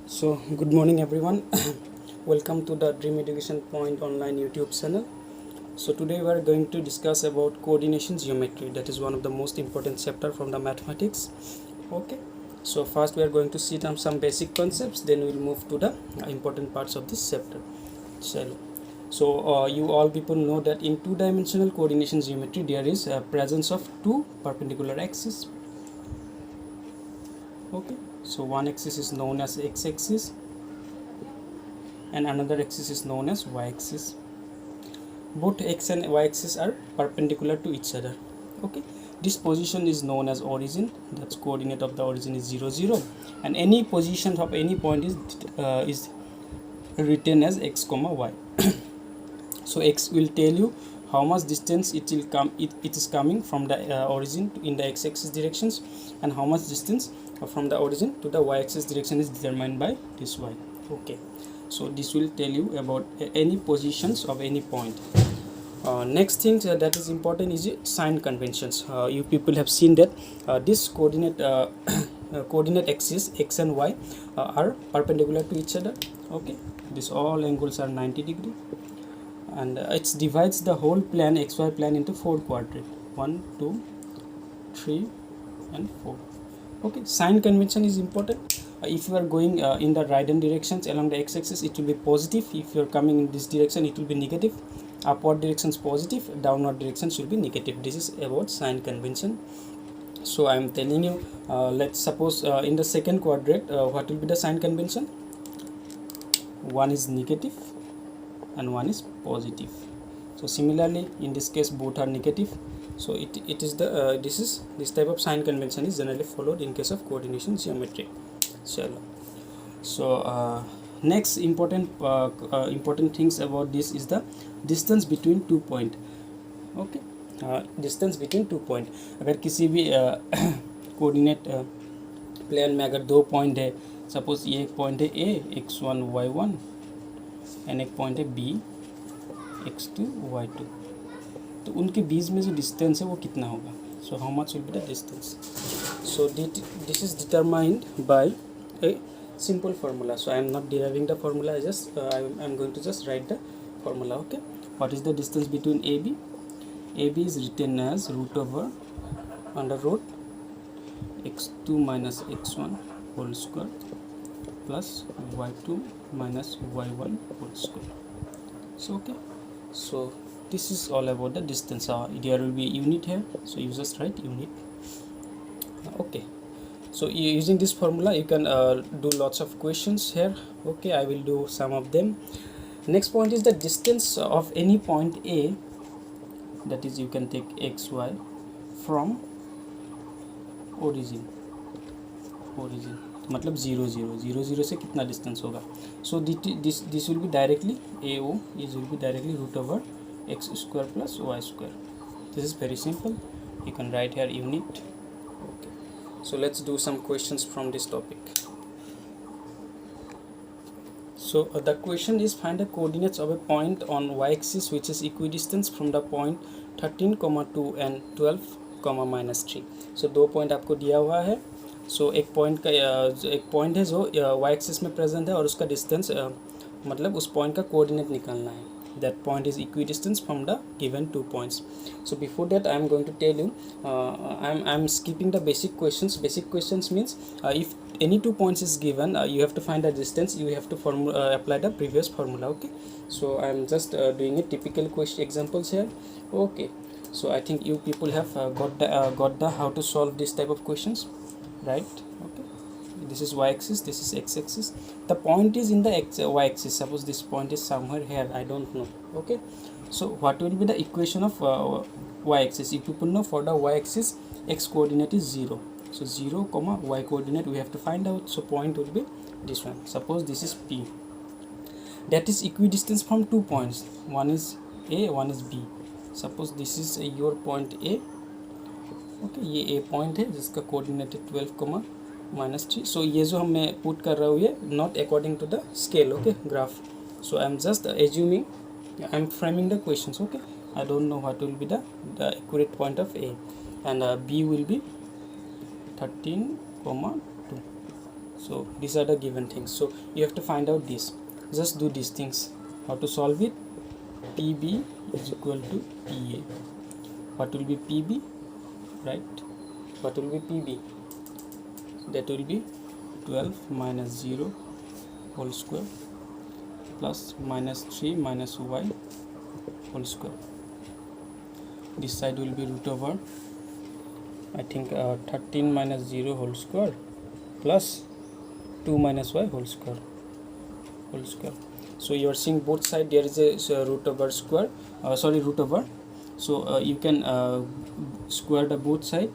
So, good morning, everyone. Welcome to the Dream Education Point online YouTube channel. So, today we are going to discuss about coordination geometry. That is one of the most important chapter from the mathematics. Okay. So, first we are going to see some basic concepts. Then we will move to the important parts of this chapter. So, you all people know that in two-dimensional coordination geometry, there is a presence of two perpendicular axes. Okay. So, one axis is known as x-axis and another axis is known as y-axis. Both x and y-axis are perpendicular to each other. Okay, this position is known as origin. That's coordinate of the origin is 0 0, and any position of any point is written as x comma y. So x will tell you how much distance it will come. It is coming from the origin in the x-axis directions, and how much distance from the origin to the y-axis direction is determined by this y. Okay, so this will tell you about any positions of any point. Next thing that is important is sign conventions. You people have seen that this coordinate coordinate axis x and y are perpendicular to each other. Okay, this all angles are 90 degree, and it divides the whole plane xy plane into four quadrants: 1 2 3 and 4. Okay, sign convention is important. If you are going in the right hand directions along the x-axis, it will be positive. If you are coming in this direction, it will be negative. Upward directions positive, downward directions will be negative. This is about sign convention. So I am telling you, let's suppose in the second quadrant, what will be the sign convention? One is negative and one is positive. So similarly, in this case, both are negative. So it is the this type of sign convention is generally followed in case of coordination geometry. So next important things about this is the distance between 2 point. Okay, distance between 2 point. अगर किसी भी coordinate plane में अगर दो point है, suppose ये एक point है ए x1 y1 एंड एक पॉइंट है बी x2 y2, तो उनके बीच में जो डिस्टेंस है वो कितना होगा? So how much will be the distance? So this is determined by a simple formula. So I am not deriving the formula. I am going to just write the formula. Okay, what is the distance between AB? AB is written as root over under root x2 minus x1 whole square plus y2 minus y1 whole square. So okay, so this is all about the distance. There will be unit here, so you just write unit. Okay, so using this formula you can do lots of questions here. Okay, I will do some of them. Next point is the distance of any point A, that is you can take xy from origin मतलब 0 0 0 0 से कितना distance होगा? So this will be directly AO is will be directly root over x square plus y square. This is very simple. You can write here unit. Okay, so let's do some questions from this topic. So the question is, find the coordinates of a point on y-axis which is equidistant from the point 13,2 and 12,-3. So दो point आपको दिया हुआ है. सो एक point है जो y-axis में present है और उसका डिस्टेंस मतलब उस पॉइंट का कोऑर्डिनेट निकालना है. That point is equidistant from the given 2 points. So before that I am going to tell you, I'm skipping the basic questions. Basic questions means if any 2 points is given, you have to find the distance. You have to apply the previous formula. Okay, so I am just doing a typical question examples here. Okay, so I think you people have got the how to solve this type of questions, right? Okay, this is y-axis, this is x-axis. The point is in the y-axis. Suppose this point is somewhere here, I don't know. Okay, so what will be the equation of y-axis? If people know, for the y-axis x coordinate is 0, so 0 comma y coordinate we have to find out. So point will be this one. Suppose this is P, that is equidistant from 2 points. One is A, one is B. Suppose this is your point A. Okay, ये A point है जिसका coordinate है 12,-3. सो ये जो हम मैं put कर रहा हूँ ये not according to the scale. Okay, graph. So I am just assuming, I am framing the questions. Okay, I don't know what will be the accurate point of A, and B will be 13,2. So these are the given things. So you have to find out this. Just do these things. How to solve it? PB is equal to PA. What will be PB? Right? What will be PB? That will be 12 minus 0 whole square plus minus 3 minus y whole square. This side will be root over, I think, 13 minus 0 whole square plus 2 minus y whole square. So you are seeing both side there is a root over square, root over. So you can square the both side,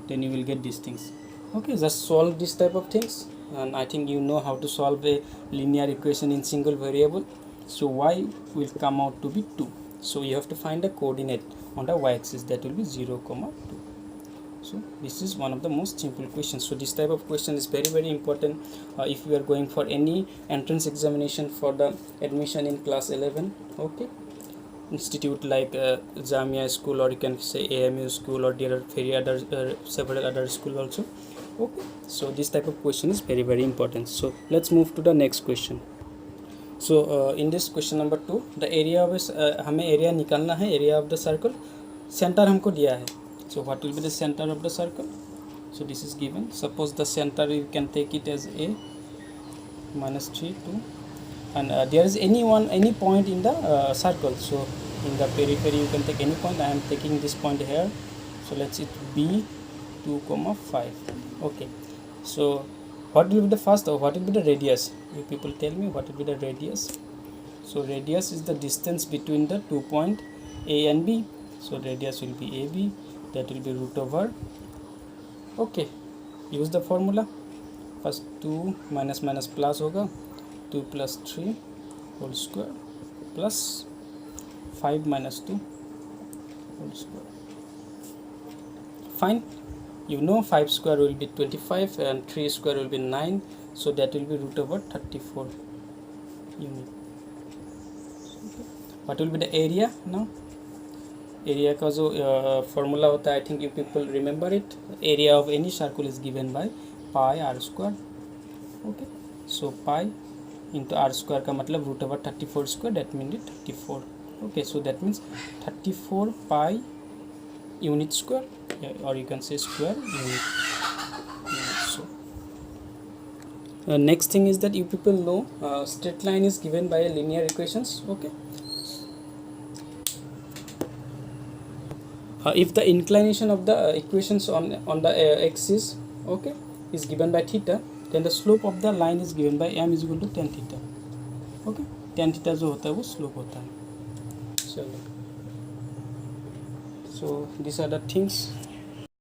then you will get these things. Okay, just solve this type of things, and I think you know how to solve a linear equation in single variable. So y will come out to be 2. So you have to find a coordinate on the y-axis, that will be 0, 2. So this is one of the most simple questions. So this type of question is very important if you are going for any entrance examination for the admission in class 11. Okay, institute like Jamia school, or you can say AMU school, or there are several other school also. Okay, so this type of question is very important. So let's move to the next question. So in this question number 2, the area of हमें area निकालना है, area of the circle, center हमको दिया है. So what will be the center of the circle? So this is given. Suppose the center, you can take it as A minus 3, 2, and there is any point in the circle. So in the periphery you can take any point. I am taking this point here. So let's it B 2, 5. Okay. So what will be the first, or what will be the radius? You people tell me what will be the radius. So radius is the distance between the 2 point A and B. So radius will be AB. That will be root over. Okay, use the formula. First 2 minus plus होगा, 2 plus 3 whole square plus 5 minus 2 whole square. Fine. You know 5 square will be 25 and 3 square will be 9. So that will be root over 34 unit. Okay. What will be the area now? Area का जो formula होता है, I think you people remember it. Area of any circle is given by pi r square. Okay, so pi into r square का मतलब root over 34 square, that means 34. Okay, so that means 34 pi unit square, or you can say square unit. So next thing is that you people know straight line is given by linear equations. Okay. If the inclination of the equations on the axis, okay, is given by theta, then the slope of the line is given by m is equal to tan theta. Okay, tan theta जो होता है वो slope होता है. चलो, so these are the things